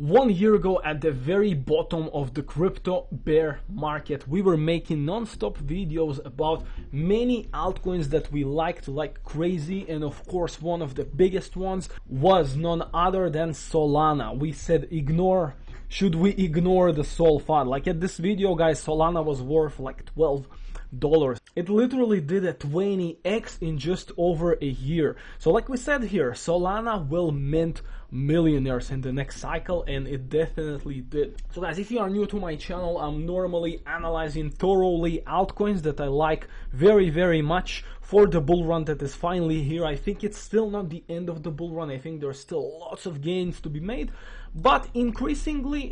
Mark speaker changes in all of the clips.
Speaker 1: 1 year ago, at the very bottom of the crypto bear market, we were making non-stop videos about many altcoins that we liked like crazy, and of course one of the biggest ones was none other than Solana. We said should we ignore the Sol fund? Like at this video, guys, Solana was worth like $12. It literally did a 20x in just over a year. So like we said here, Solana will mint millionaires in the next cycle, and it definitely did. So guys, if you are new to my channel, I'm normally analyzing thoroughly altcoins that I like very much for the bull run that is finally here. I think it's still not the end of the bull run. I think there's still lots of gains to be made, but increasingly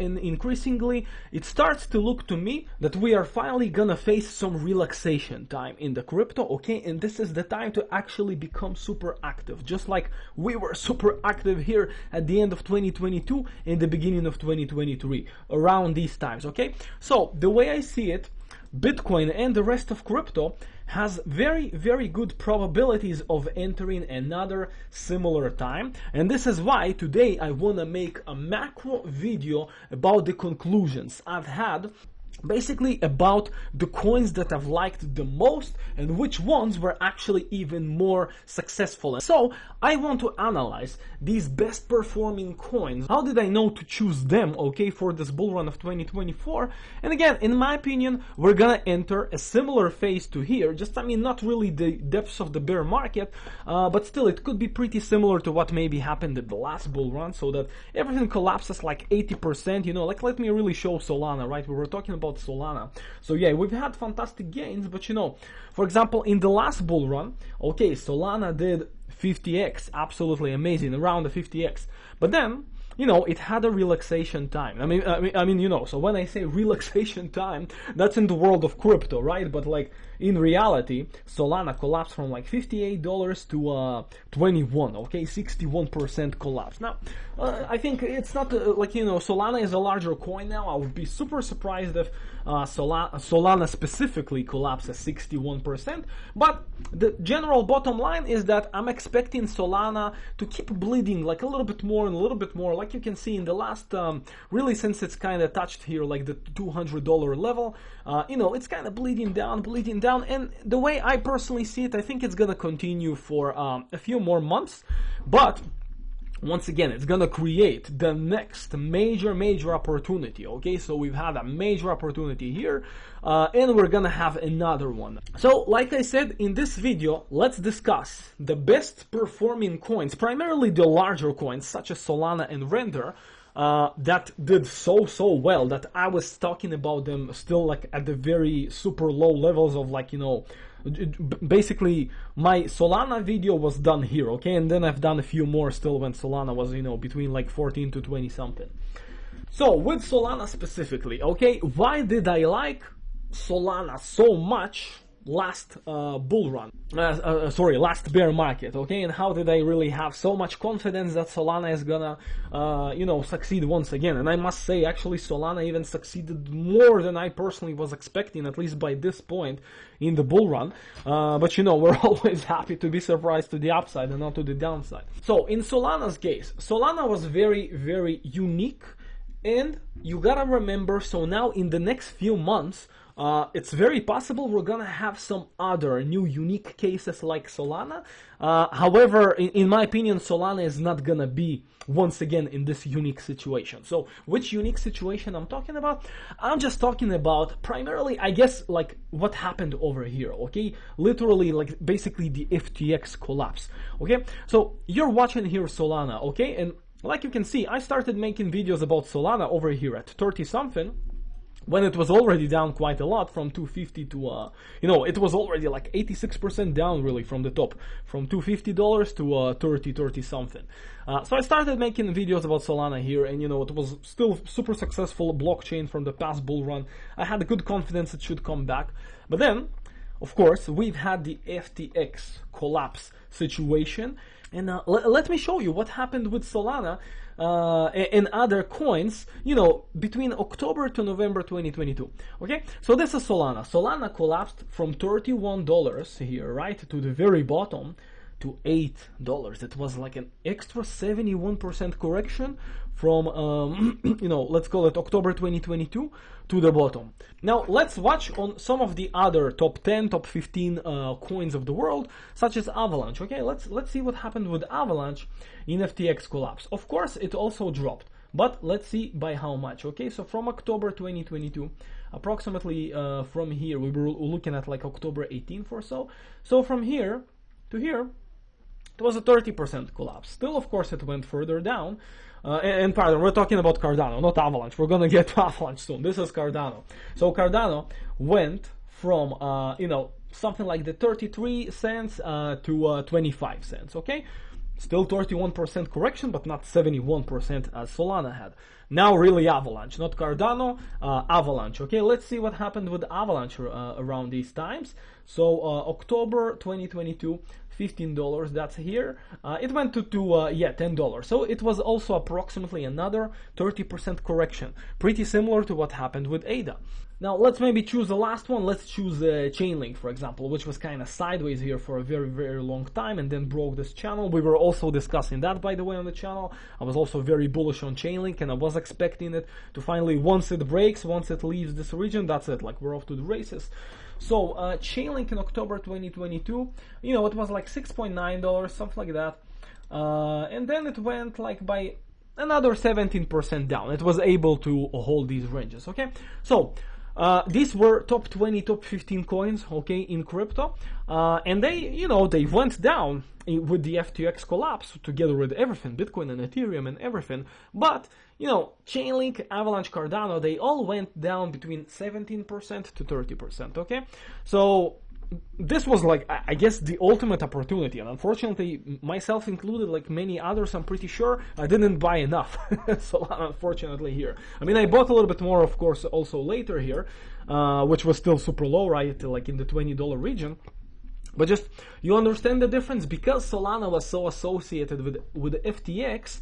Speaker 1: it starts to look to me that we are finally gonna face some relaxation time in the crypto, okay? And this is the time to actually become super active, just like we were super active here at the end of 2022 and the beginning of 2023, around these times, okay? So the way I see it, Bitcoin and the rest of crypto has very good probabilities of entering another similar time, and this is why today I want to make a macro video about the conclusions I've had, basically about the coins that I've liked the most and which ones were actually even more successful. So I want to analyze these best performing coins. How did I know to choose them, okay, for this bull run of 2024? And again, in my opinion, we're gonna enter a similar phase to here, just I mean not really the depths of the bear market, but still it could be pretty similar to what maybe happened at the last bull run, so that everything collapses like 80%, you know, like let me really show Solana, right? We were talking about Solana. So yeah, we've had fantastic gains, but you know, for example, in the last bull run, okay, Solana did 50x, absolutely amazing, around the 50x. But then, you know, it had a relaxation time. I mean, you know, so when I say relaxation time, that's in the world of crypto, right? But like in reality, Solana collapsed from like $58 to 21, okay, 61% collapse. Now, I think it's not like, you know, Solana is a larger coin now. I would be super surprised if Solana specifically collapses 61%. But the general bottom line is that I'm expecting Solana to keep bleeding like a little bit more and a little bit more. Like you can see in the last, really since it's kind of touched here like the $200 level, you know, it's kind of bleeding down. And the way I personally see it, I think it's gonna continue for a few more months, but once again, it's gonna create the next major opportunity, okay? So we've had a major opportunity here, and we're gonna have another one. So, like I said, in this video, let's discuss the best performing coins, primarily the larger coins, such as Solana and RNDR, that did so well that I was talking about them still like at the very super low levels of like, you know, basically my Solana video was done here, okay, and then I've done a few more still when Solana was, you know, between like 14 to 20 something. So with Solana specifically, okay, why did I like Solana so much last bull run, last bear market, okay, and how did I really have so much confidence that Solana is gonna, you know, succeed once again? And I must say, actually, Solana even succeeded more than I personally was expecting, at least by this point in the bull run. But you know, we're always happy to be surprised to the upside and not to the downside. So in Solana's case, Solana was very unique, and you gotta remember, so now in the next few months, it's very possible we're gonna have some other new unique cases like Solana. However, in my opinion, Solana is not gonna be once again in this unique situation. So which unique situation I'm talking about? I'm just talking about primarily, I guess, like what happened over here, okay? Literally, like basically the FTX collapse, okay? So you're watching here Solana, okay? And like you can see, I started making videos about Solana over here at 30 something, when it was already down quite a lot from 250 to, you know, it was already like 86% down really from the top, from $250 to 30 something. So I started making videos about Solana here, and you know, it was still super successful blockchain from the past bull run. I had good confidence it should come back. But then, of course, we've had the FTX collapse situation. And let me show you what happened with Solana and other coins, you know, between October to November 2022. Okay, so this is Solana. Solana collapsed from $31 here, right, to the very bottom, to $8. It was like an extra 71% correction from let's call it October 2022 to the bottom. Now let's watch on some of the other top 10, top 15 coins of the world, such as Avalanche. Okay, let's see what happened with Avalanche in FTX collapse. Of course, it also dropped, but let's see by how much. Okay, so from October 2022, approximately from here, we were looking at like October 18th or so. So from here to here, it was a 30% collapse. Still, of course, it went further down. And pardon, we're talking about Cardano, not Avalanche. We're gonna get to Avalanche soon. This is Cardano. So Cardano went from something like the 33 cents to 25 cents. Okay, still 31% correction, but not 71% as Solana had. Now really Avalanche, not Cardano, Avalanche. Okay, let's see what happened with Avalanche around these times. So October 2022, $15, that's here. It went to $10. So it was also approximately another 30% correction. Pretty similar to what happened with ADA. Now let's maybe choose the last one. Let's choose Chainlink, for example, which was kind of sideways here for a very, very long time and then broke this channel. We were also discussing that, by the way, on the channel. I was also very bullish on Chainlink, and I was expecting it to finally, once it breaks, once it leaves this region, that's it, like we're off to the races. So Chainlink in October 2022, it was like $6.9, something like that. And then it went like by another 17% down. It was able to hold these ranges, okay? So these were top 20, top 15 coins, okay, in crypto, and they went down with the FTX collapse together with everything, Bitcoin and Ethereum and everything. But Chainlink, Avalanche, Cardano, they all went down between 17% to 30%. Okay, so this was like, I guess, the ultimate opportunity, and unfortunately, myself included, like many others, I'm pretty sure I didn't buy enough. Solana, unfortunately, here. I mean, I bought a little bit more, of course, also later here, which was still super low, right, like in the $20 region. But just, you understand the difference, because Solana was so associated with FTX,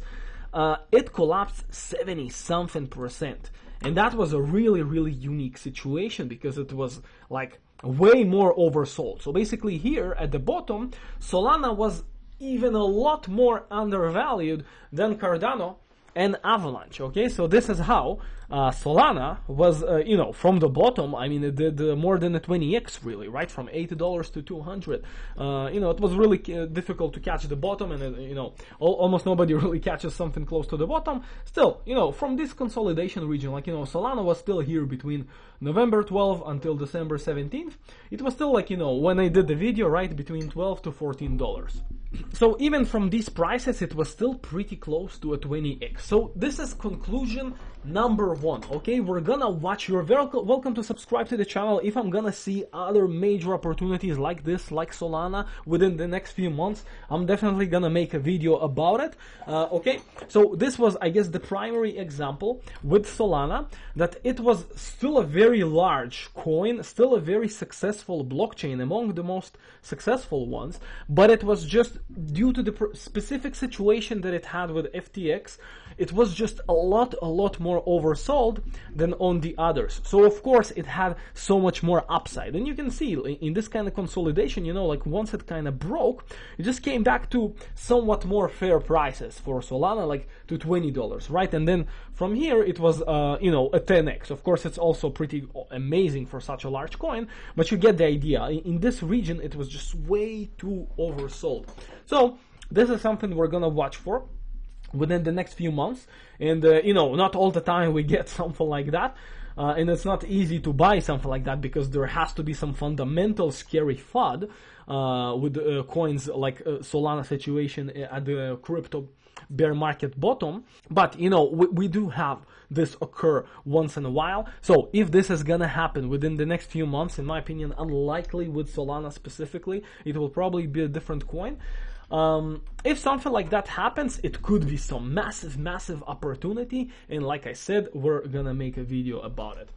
Speaker 1: it collapsed 70-something%. And that was a really, really unique situation, because it was like way more oversold. So basically here at the bottom, Solana was even a lot more undervalued than Cardano and Avalanche. Okay, so this is how Solana was, from the bottom. I mean, it did more than a 20x, really, right? From $8 to 200. It was really difficult to catch the bottom, and almost nobody really catches something close to the bottom. Still, from this consolidation region, like Solana was still here between November 12 until December 17th. It was still like when I did the video, right, between $12 to $14. So even from these prices, it was still pretty close to a 20x. So this is conclusion number one. Okay, we're gonna watch. You're very welcome to subscribe to the channel if I'm gonna see other major opportunities like this, like Solana, within the next few months. I'm definitely gonna make a video about it. Okay, so this was, I guess, the primary example with Solana, that it was still a very large coin, still a very successful blockchain, among the most successful ones, but it was just due to the specific situation that it had with FTX, it was just a lot more oversold than on the others. So of course it had so much more upside, and you can see in this kind of consolidation, like once it kind of broke, it just came back to somewhat more fair prices for Solana, like to $20, right? And then from here it was a 10x. Of course, it's also pretty amazing for such a large coin, but you get the idea. In this region, it was just way too oversold. So this is something we're gonna watch for within the next few months, and not all the time we get something like that, and it's not easy to buy something like that, because there has to be some fundamental scary FUD with coins like Solana situation at the crypto bear market bottom. But we do have this occur once in a while. So if this is gonna happen within the next few months, in my opinion, unlikely with Solana specifically, it will probably be a different coin. If something like that happens, it could be some massive opportunity, and like I said, we're gonna make a video about it.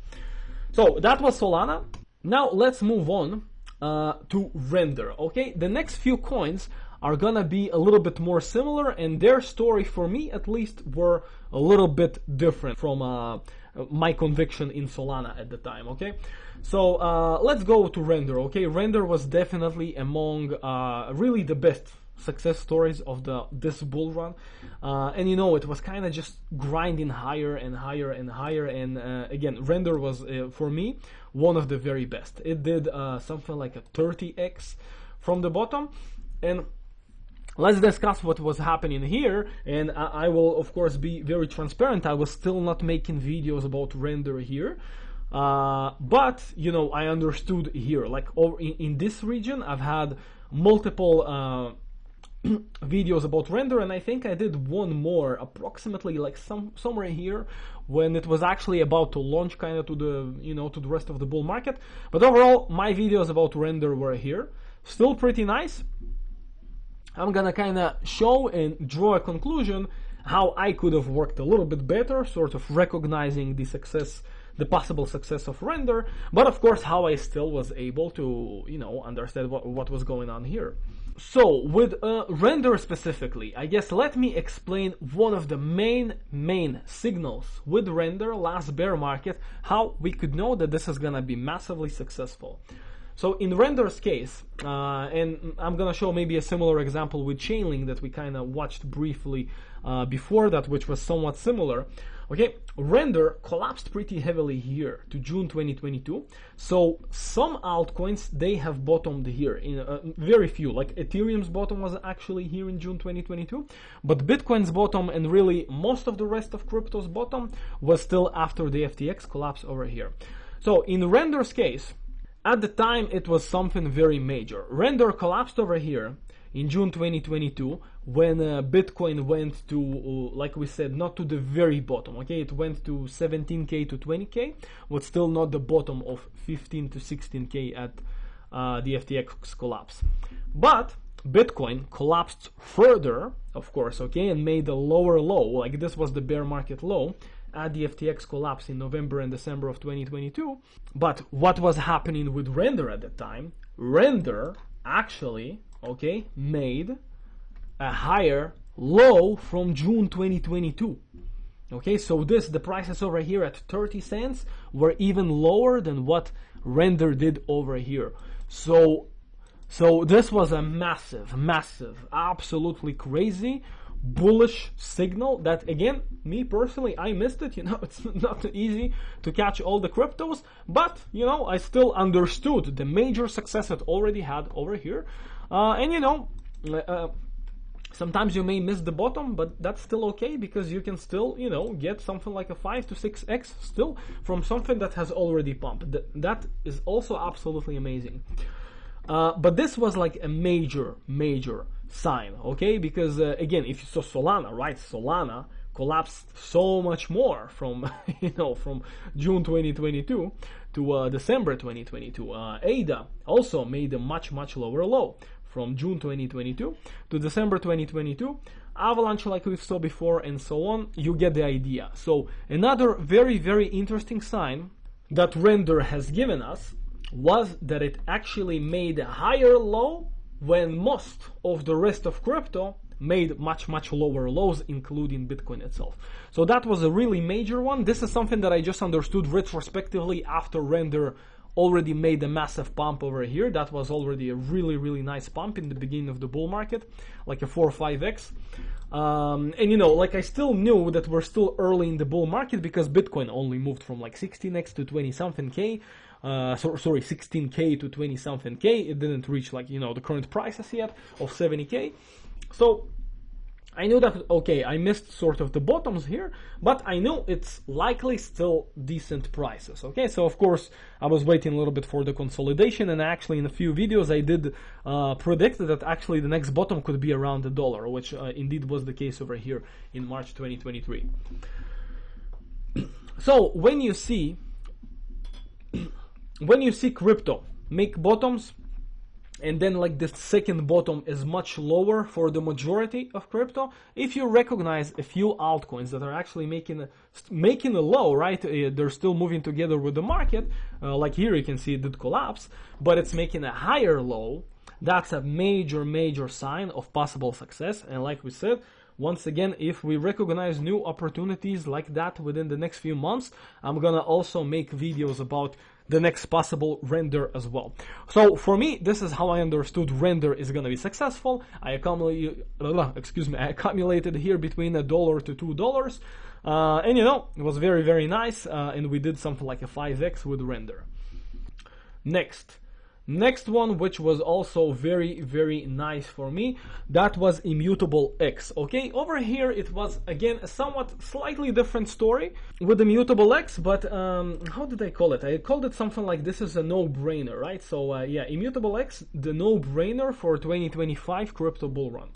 Speaker 1: So that was Solana. Now let's move on to Render. Okay, the next few coins are gonna be a little bit more similar, and their story, for me at least, were a little bit different from my conviction in Solana at the time. Okay, so let's go to Render. Okay, Render was definitely among really the best success stories of this bull run, and you know, it was kind of just grinding higher and higher and higher, and again, Render was for me one of the very best. It did something like a 30x from the bottom. And let's discuss what was happening here, and I will of course be very transparent. I was still not making videos about Render here, but you know, I understood here, like over in this region I've had multiple videos about Render, and I think I did one more approximately like somewhere here when it was actually about to launch kind of to the, you know, to the rest of the bull market. But overall, my videos about Render were here, still pretty nice. I'm gonna kind of show and draw a conclusion how I could have worked a little bit better, sort of recognizing the success, the possible success of Render, but of course how I still was able to, you know, understand what was going on here. So with Render specifically, I guess let me explain one of the main signals with Render last bear market, how we could know that this is gonna be massively successful. So in Render's case, and I'm gonna show maybe a similar example with Chainlink that we kind of watched briefly before that, which was somewhat similar. Okay, Render collapsed pretty heavily here to June 2022. So some altcoins, they have bottomed here. In very few, like Ethereum's bottom was actually here in June 2022, but Bitcoin's bottom and really most of the rest of crypto's bottom was still after the FTX collapse over here. So in Render's case, at the time, it was something very major. Render collapsed over here in June 2022 when Bitcoin went to, like we said, not to the very bottom, okay? It went to 17K to 20K, but still not the bottom of 15 to 16K at the FTX collapse. But Bitcoin collapsed further, of course, okay, and made a lower low, like this was the bear market low, at the FTX collapse in November and December of 2022. But what was happening with Render at the time? Render actually, okay, made a higher low from June 2022. Okay, so the prices over here at 30 cents were even lower than what Render did over here. So this was a massive, absolutely crazy bullish signal that, again, me personally, I missed it. You know, it's not easy to catch all the cryptos, but you know, I still understood the major success it already had over here. And you know, sometimes you may miss the bottom, but that's still okay, because you can still, you know, get something like a 5 to 6x still from something that has already pumped. That is also absolutely amazing. But this was like a major sign, okay? Because again, if you saw Solana, right? Solana collapsed so much more from, you know, from June 2022 to December 2022. ADA also made a much lower low from June 2022 to December 2022. Avalanche, like we saw before, and so on. You get the idea. So another very interesting sign that Render has given us was that it actually made a higher low when most of the rest of crypto made much lower lows, including Bitcoin itself. So that was a really major one. This is something that I just understood retrospectively after Render already made a massive pump over here. That was already a really nice pump in the beginning of the bull market, like a 4 or 5x. And you know, like I still knew that we're still early in the bull market because Bitcoin only moved from like 16x to 20 something K. 16K to 20 something K. It didn't reach, like, you know, the current prices yet of 70K. So I knew that, okay, I missed sort of the bottoms here, but I knew it's likely still decent prices. Okay, so of course I was waiting a little bit for the consolidation, and actually in a few videos I did predict that actually the next bottom could be around $1, which indeed was the case over here in March 2023. So when you see crypto make bottoms, and then like the second bottom is much lower for the majority of crypto, if you recognize a few altcoins that are actually making a low, right, they're still moving together with the market, like here you can see it did collapse, but it's making a higher low, that's a major sign of possible success. And like we said, once again, if we recognize new opportunities like that within the next few months, I'm gonna also make videos about the next possible render as well. So for me, this is how I understood render is going to be successful. I accumulated here between $1 to $2, and you know, it was very, very nice, and we did something like a 5x with render. Next one, which was also very, very nice for me, that was Immutable X. Okay, over here it was again a somewhat slightly different story with Immutable X, but how did I call it? I called it something like this is a no-brainer, right? So yeah, Immutable X, the no-brainer for 2025 crypto bull run.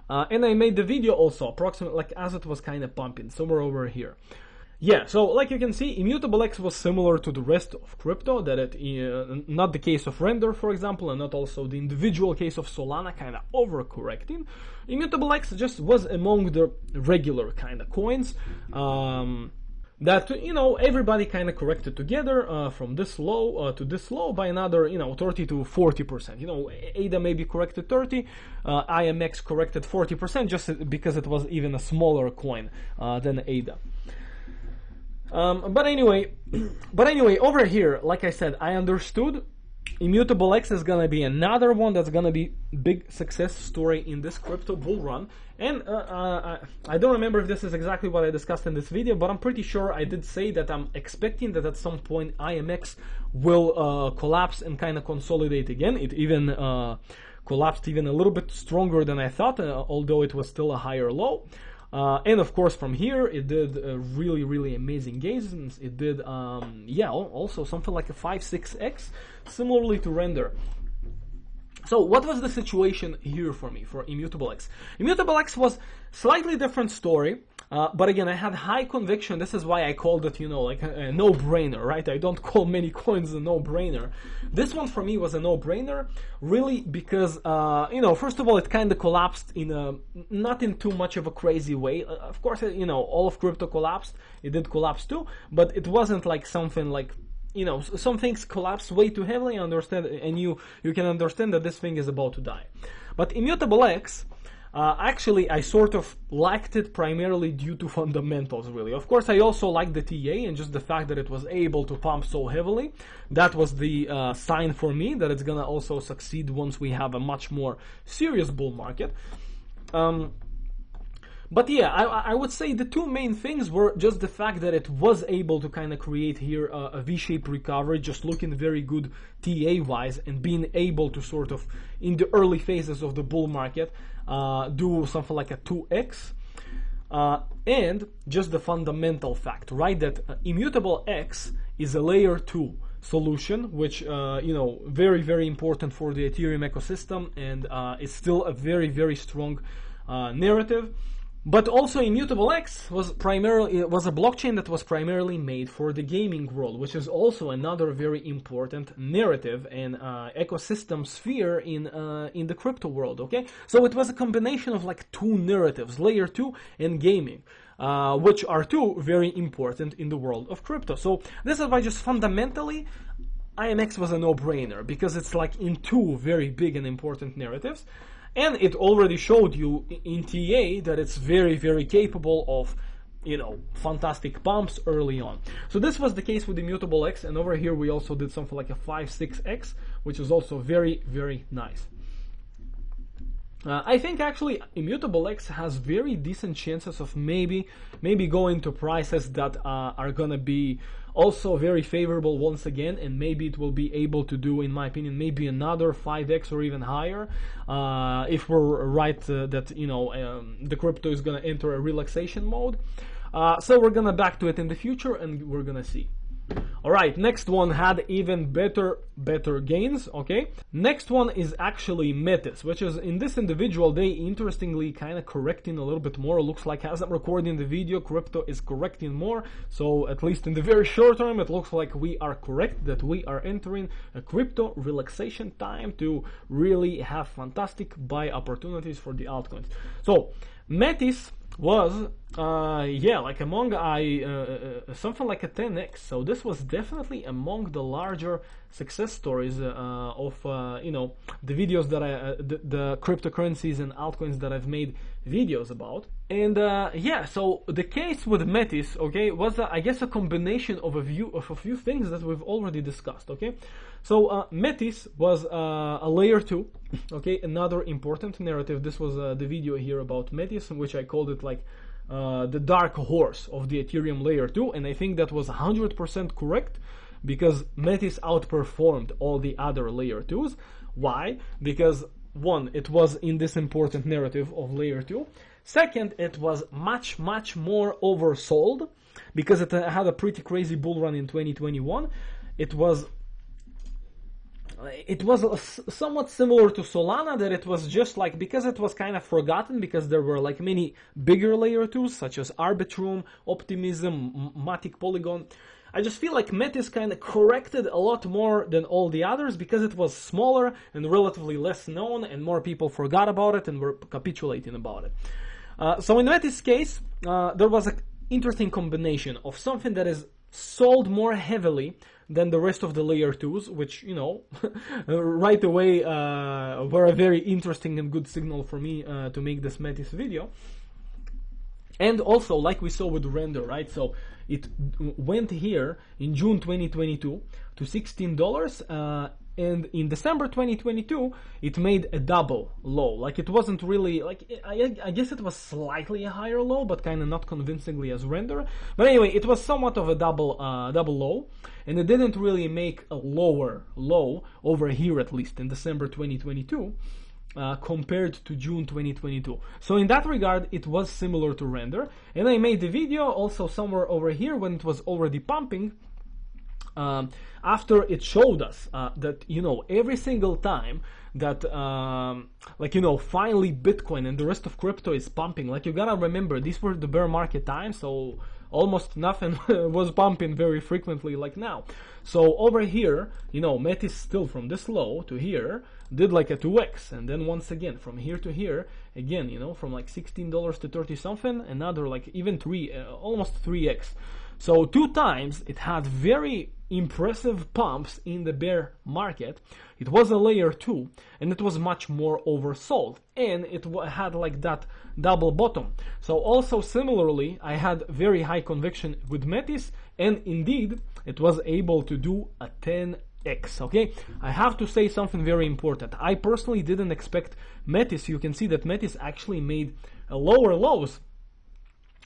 Speaker 1: And I made the video also approximately like as it was kind of pumping somewhere over here. Yeah, so like you can see, Immutable X was similar to the rest of crypto, that it, not the case of Render, for example, and not also the individual case of Solana kind of overcorrecting. Immutable X just was among the regular kind of coins that, you know, everybody kind of corrected together from this low to this low by another, you know, 30 to 40%. You know, ADA maybe corrected 30, IMX corrected 40%, just because it was even a smaller coin than ADA. But anyway, over here, like I said, I understood Immutable X is gonna be another one that's gonna be big success story in this crypto bull run. And I don't remember if this is exactly what I discussed in this video, but I'm pretty sure I did say that I'm expecting that at some point IMX will collapse and kind of consolidate again. It even collapsed even a little bit stronger than I thought, although it was still a higher low. And of course from here it did really, really amazing gains. It did yeah, also something like a 5-6x, similarly to Render. So what was the situation here for me for Immutable X? Immutable X was slightly different story, but again, I had high conviction. This is why I called it, you know, like a no-brainer, right? I don't call many coins a no-brainer. This one for me was a no-brainer, really, because, you know, first of all, it kind of collapsed in a, not in too much of a crazy way. Of course, you know, all of crypto collapsed. It did collapse too, but it wasn't like something like, you know, some things collapse way too heavily, understand, and you can understand that this thing is about to die. But Immutable X, actually, I sort of liked it primarily due to fundamentals, really. Of course, I also liked the TA and just the fact that it was able to pump so heavily. That was the sign for me that it's gonna also succeed once we have a much more serious bull market. But yeah, I would say the two main things were just the fact that it was able to kind of create here a V-shaped recovery, just looking very good TA-wise, and being able to sort of, in the early phases of the bull market, do something like a 2x. And just the fundamental fact, right, that Immutable X is a layer 2 solution, which, you know, very, very important for the Ethereum ecosystem, and it's still a very, very strong narrative. But also Immutable X was a blockchain that was primarily made for the gaming world, which is also another very important narrative and ecosystem sphere in the crypto world. Okay, so it was a combination of like two narratives, layer 2 and gaming, which are two very important in the world of crypto. So this is why just fundamentally IMX was a no-brainer, because it's like in two very big and important narratives. And it already showed you in TA that it's very, very capable of, you know, fantastic pumps early on. So this was the case with Immutable X, and over here we also did something like a 5-6x, which is also very, very nice. I think actually Immutable X has very decent chances of maybe going to prices that are gonna be also very favorable once again, and maybe it will be able to do, in my opinion, maybe another 5x or even higher, if we're right that, you know, the crypto is gonna enter a relaxation mode. So we're gonna back to it in the future, and we're gonna see. Alright, next one had even better gains, okay? Next one is actually METIS, which is in this individual day, interestingly, kind of correcting a little bit more. Looks like as I'm recording the video, crypto is correcting more. So at least in the very short term, it looks like we are correct, that we are entering a crypto relaxation time to really have fantastic buy opportunities for the altcoins. So METIS was yeah, like among something like a 10x. So this was definitely among the larger success stories of you know, the videos that the cryptocurrencies and altcoins that I've made videos about. And yeah, so the case with METIS, okay, was I guess a combination of a few things that we've already discussed, okay. So METIS was a layer 2, okay, another important narrative. This was the video here about METIS, in which I called it like the dark horse of the Ethereum layer 2, and I think that was 100% correct, because METIS outperformed all the other layer 2s. Why? Because one, it was in this important narrative of layer 2. Second, it was much more oversold, because it had a pretty crazy bull run in 2021. It was somewhat similar to Solana, that it was just like, because it was kind of forgotten, because there were like many bigger layer 2s such as Arbitrum, Optimism, Matic, Polygon. I just feel like METIS kind of corrected a lot more than all the others, because it was smaller and relatively less known, and more people forgot about it and were capitulating about it. So in METIS case, there was an interesting combination of something that is sold more heavily than the rest of the layer 2s, which, you know, right away were a very interesting and good signal for me to make this METIS video. And also, like we saw with Render, right? So it went here in June 2022 to $16, and in December 2022 it made a double low. Like, it wasn't really like, I guess it was slightly a higher low, but kind of not convincingly as Render. But anyway, it was somewhat of a double low, and it didn't really make a lower low over here, at least in December 2022. Compared to June 2022. So in that regard, it was similar to Render. And I made the video also somewhere over here when it was already pumping, after it showed us that, you know, every single time that, like, you know, finally Bitcoin and the rest of crypto is pumping. Like, you gotta remember, these were the bear market times, so almost nothing was pumping very frequently like now. So over here, you know, METIS still from this low to here did like a 2x, and then once again from here to here again, you know, from like $16 to 30 something, another like even almost 3x. So 2 times it had very impressive pumps in the bear market. It was a layer 2, and it was much more oversold, and it had like that double bottom. So also similarly, I had very high conviction with METIS, and indeed it was able to do a 10x. Okay, I have to say something very important. I personally didn't expect METIS. You can see that METIS actually made lower lows,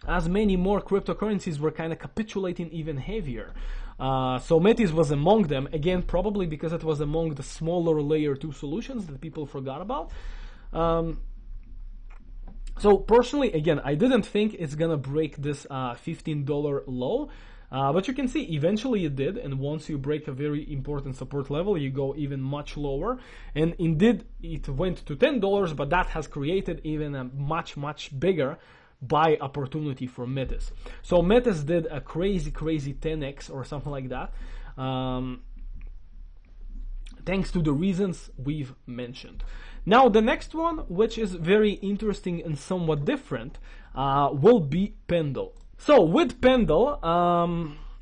Speaker 1: as many more cryptocurrencies were kind of capitulating even heavier. So METIS was among them, again, probably because it was among the smaller layer 2 solutions that people forgot about. So personally, again, I didn't think it's gonna break this $15 low, but you can see eventually it did, and once you break a very important support level, you go even much lower, and indeed it went to $10, but that has created even a much bigger buy opportunity for METIS. So METIS did a crazy 10x or something like that, thanks to the reasons we've mentioned. Now the next one, which is very interesting and somewhat different, will be Pendle. So with Pendle,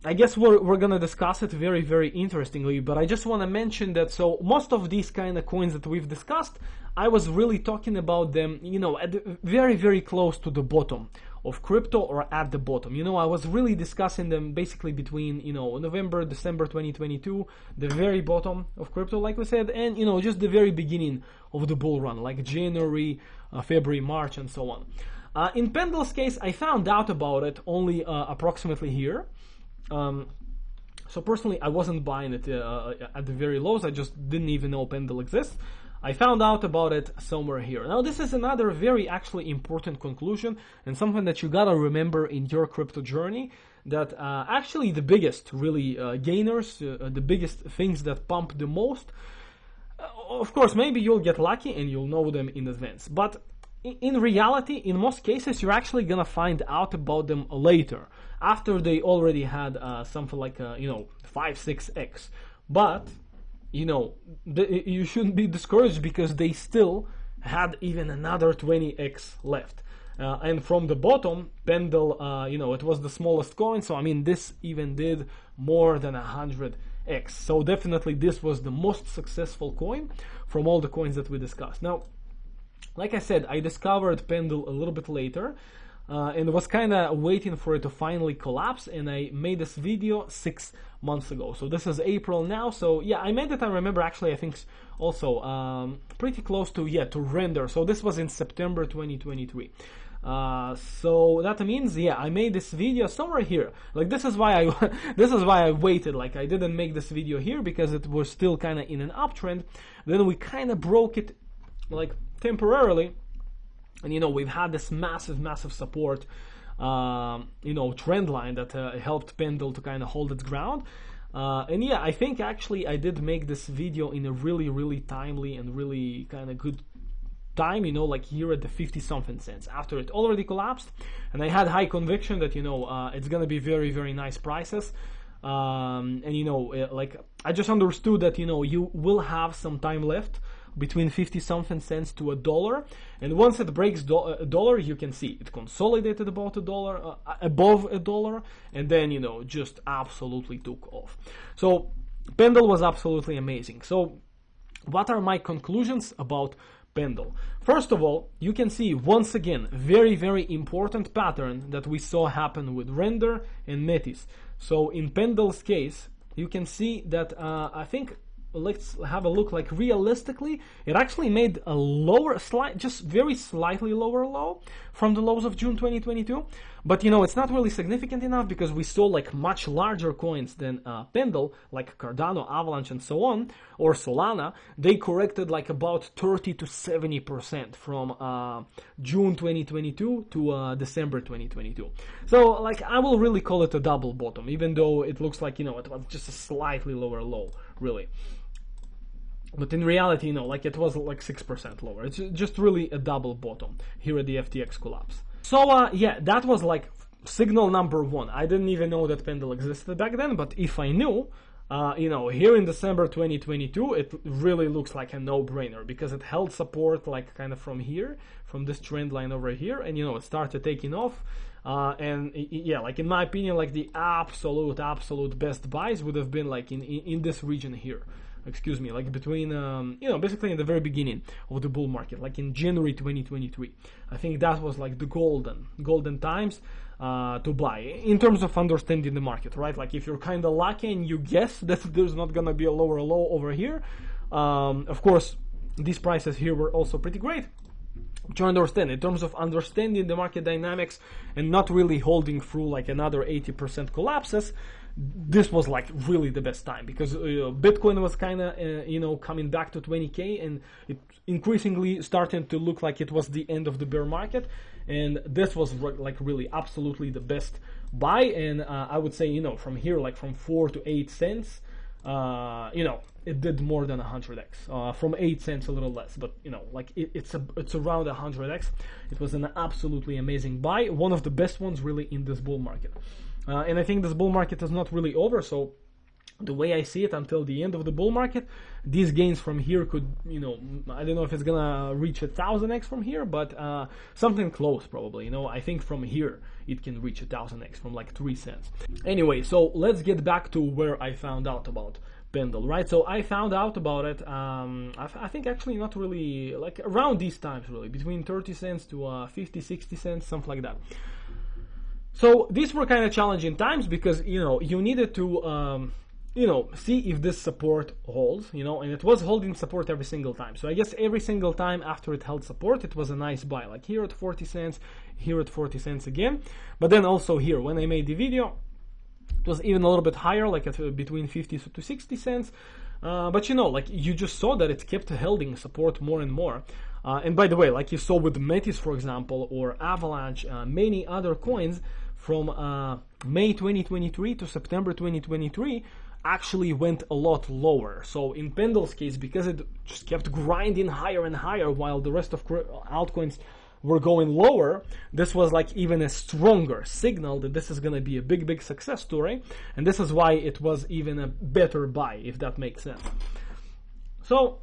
Speaker 1: I guess we're gonna discuss it very interestingly, but I just want to mention that, so most of these kind of coins that we've discussed, I was really talking about them, you know, at very close to the bottom of crypto, or at the bottom. You know, I was really discussing them basically between, you know, November, December 2022, the very bottom of crypto, like we said, and, you know, just the very beginning of the bull run, like January, February, March, and so on. In Pendle's case, I found out about it only approximately here. So personally, I wasn't buying it at the very lows. I just didn't even know Pendle exists. I found out about it somewhere here. Now, this is another very actually important conclusion, and something that you gotta remember in your crypto journey, that actually the biggest really gainers, the biggest things that pump the most, of course, maybe you'll get lucky and you'll know them in advance, but in reality, in most cases, you're actually gonna find out about them later, after they already had something like, you know, 5-6x. But, you know, you shouldn't be discouraged, because they still had even another 20x left. And from the bottom, Pendle, you know, it was the smallest coin, so I mean, this even did more than 100x. So definitely this was the most successful coin from all the coins that we discussed. Now, like I said, I discovered Pendle a little bit later, and was kind of waiting for it to finally collapse, and I made this video 6 months ago. So this is April now, so yeah, I made it, I remember, actually, I think also pretty close to, yeah, to render. So this was in September 2023. So that means, yeah, I made this video somewhere here. Like, this is why I this is why I waited. Like, I didn't make this video here because it was still kind of in an uptrend. Then we kind of broke it, like, temporarily, and you know, we've had this massive support, you know, trend line that helped Pendle to kind of hold its ground. And yeah, I think actually I did make this video in a really timely and really kind of good time, you know, like here at the 50 something cents after it already collapsed, and I had high conviction that, you know, it's gonna be very nice prices. And you know, like, I just understood that, you know, you will have some time left between 50 something cents to $1, and once it breaks $1, you can see it consolidated about $1, above $1, and then, you know, just absolutely took off. So Pendle was absolutely amazing. So what are my conclusions about Pendle? First of all, you can see once again very important pattern that we saw happen with Render and Metis. So in Pendle's case, you can see that I think, let's have a look, like, realistically it actually made a lower, just very slightly lower low from the lows of June 2022, but you know, it's not really significant enough because we saw like much larger coins than Pendle, like Cardano, Avalanche, and so on, or Solana. They corrected like about 30 to 70% from June 2022 to December 2022. So like, I will really call it a double bottom, even though it looks like, you know, it was just a slightly lower low, really. But in reality, you know, like, it was like 6% lower. It's just really a double bottom here at the FTX collapse. So yeah, that was like signal number one. I didn't even know that Pendle existed back then, but if I knew, you know, here in December 2022, it really looks like a no-brainer because it held support like kind of from here, from this trend line over here, and you know, it started taking off. And yeah, like, in my opinion, like, the absolute best buys would have been like in this region here. Excuse me, like between, you know, basically in the very beginning of the bull market, like in January 2023. I think that was like the golden times to buy in terms of understanding the market, right? Like, if you're kind of lucky and you guess that there's not gonna be a lower low over here, of course, these prices here were also pretty great to understand in terms of understanding the market dynamics and not really holding through like another 80% collapses. This was like really the best time because Bitcoin was kind of you know, coming back to 20k, and it increasingly starting to look like it was the end of the bear market, and this was like really absolutely the best buy. And I would say, you know, from here, like from 4 to 8 cents, you know, it did more than 100x. From 8 cents a little less, but you know, like, it's around 100x. It was an absolutely amazing buy, one of the best ones really in this bull market. And I think this bull market is not really over, so the way I see it, until the end of the bull market, these gains from here could, you know, I don't know if it's gonna reach 1000x from here, but something close probably. You know, I think from here it can reach 1000x from like 3 cents. Anyway, so let's get back to where I found out about Pendle, right? So I found out about it, I think actually not really, like around these times really, between 30 cents to 50, 60 cents, something like that. So these were kind of challenging times because, you know, you needed to, you know, see if this support holds, you know, and it was holding support every single time. So I guess every single time after it held support, it was a nice buy, like here at 40 cents, here at 40 cents again. But then also here, when I made the video, it was even a little bit higher, like at between 50 to 60 cents. But you know, like, you just saw that it kept holding support more and more. And by the way, like you saw with Metis, for example, or Avalanche, many other coins, from May 2023 to September 2023 actually went a lot lower. So in Pendle's case, because it just kept grinding higher and higher while the rest of altcoins were going lower, this was like even a stronger signal that this is going to be a big success story, and this is why it was even a better buy, if that makes sense. So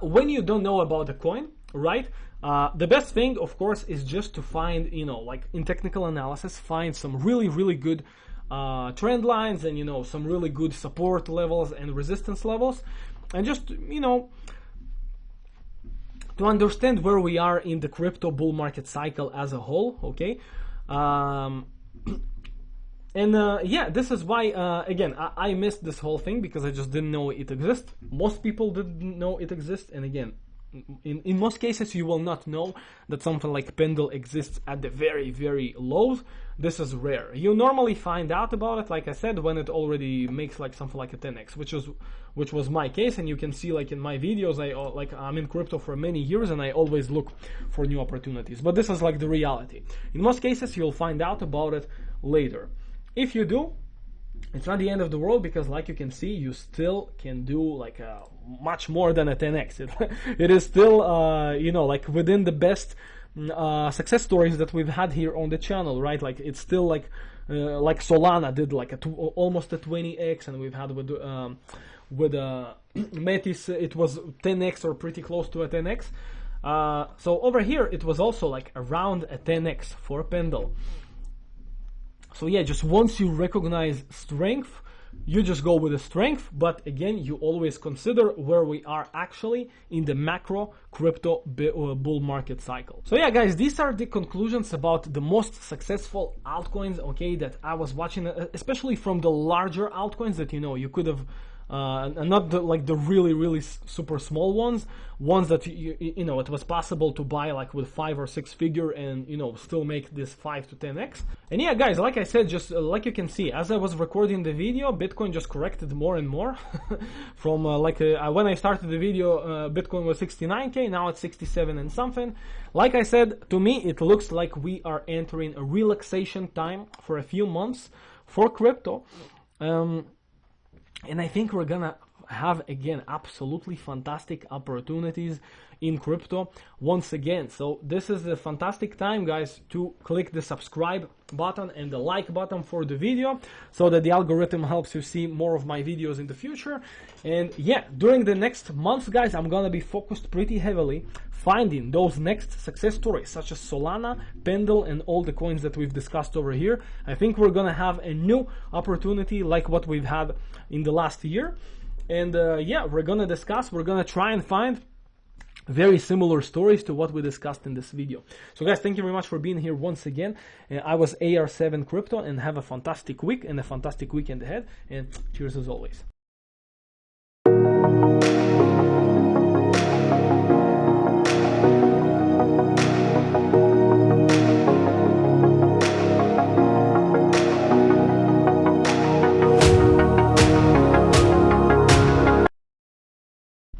Speaker 1: when you don't know about the coin, right, the best thing, of course, is just to find, you know, like in technical analysis, find some really good trend lines and, you know, some really good support levels and resistance levels, and just, you know, to understand where we are in the crypto bull market cycle as a whole, okay? Yeah, this is why, again, I missed this whole thing because I just didn't know it exists. Most people didn't know it exists, and again, in most cases you will not know that something like Pendle exists at the very, very lows. This is rare. You normally find out about it, like I said, when it already makes like something like a 10x, which was my case. And you can see, like in my videos, I'm in crypto for many years and I always look for new opportunities. But this is like the reality. In most cases you'll find out about it later. If you do, it's not the end of the world, because like you can see, you still can do like much more than a 10x. It is still, you know, like within the best success stories that we've had here on the channel, right? Like it's still like Solana did like almost a 20x, and we've had with METIS it was 10x or pretty close to a 10x. So over here it was also like around a 10x for Pendle. So yeah, just once you recognize strength, you just go with the strength, but again, you always consider where we are actually in the macro crypto bull market cycle. So yeah, guys, these are the conclusions about the most successful altcoins, okay, that I was watching, especially from the larger altcoins that, you know, you could have not the really super small ones that you know it was possible to buy like with 5 or 6 figure and, you know, still make this 5 to 10x. And yeah, guys, like I said, just like you can see, as I was recording the video, Bitcoin just corrected more and more from when I started the video, Bitcoin was 69k, now it's 67 and something. Like I said, to me it looks like we are entering a relaxation time for a few months for crypto. And I think we're gonna have, again, absolutely fantastic opportunities in crypto once again. So this is a fantastic time, guys, to click the subscribe button and the like button for the video, so that the algorithm helps you see more of my videos in the future. And yeah, during the next months, guys, I'm gonna be focused pretty heavily finding those next success stories, such as Solana, Pendle, and all the coins that we've discussed over here. I think we're gonna have a new opportunity like what we've had in the last year. And yeah, we're gonna try and find very similar stories to what we discussed in this video. So guys, thank you very much for being here once again. I was AR7 Crypto, and have a fantastic week and a fantastic weekend ahead, and cheers as always.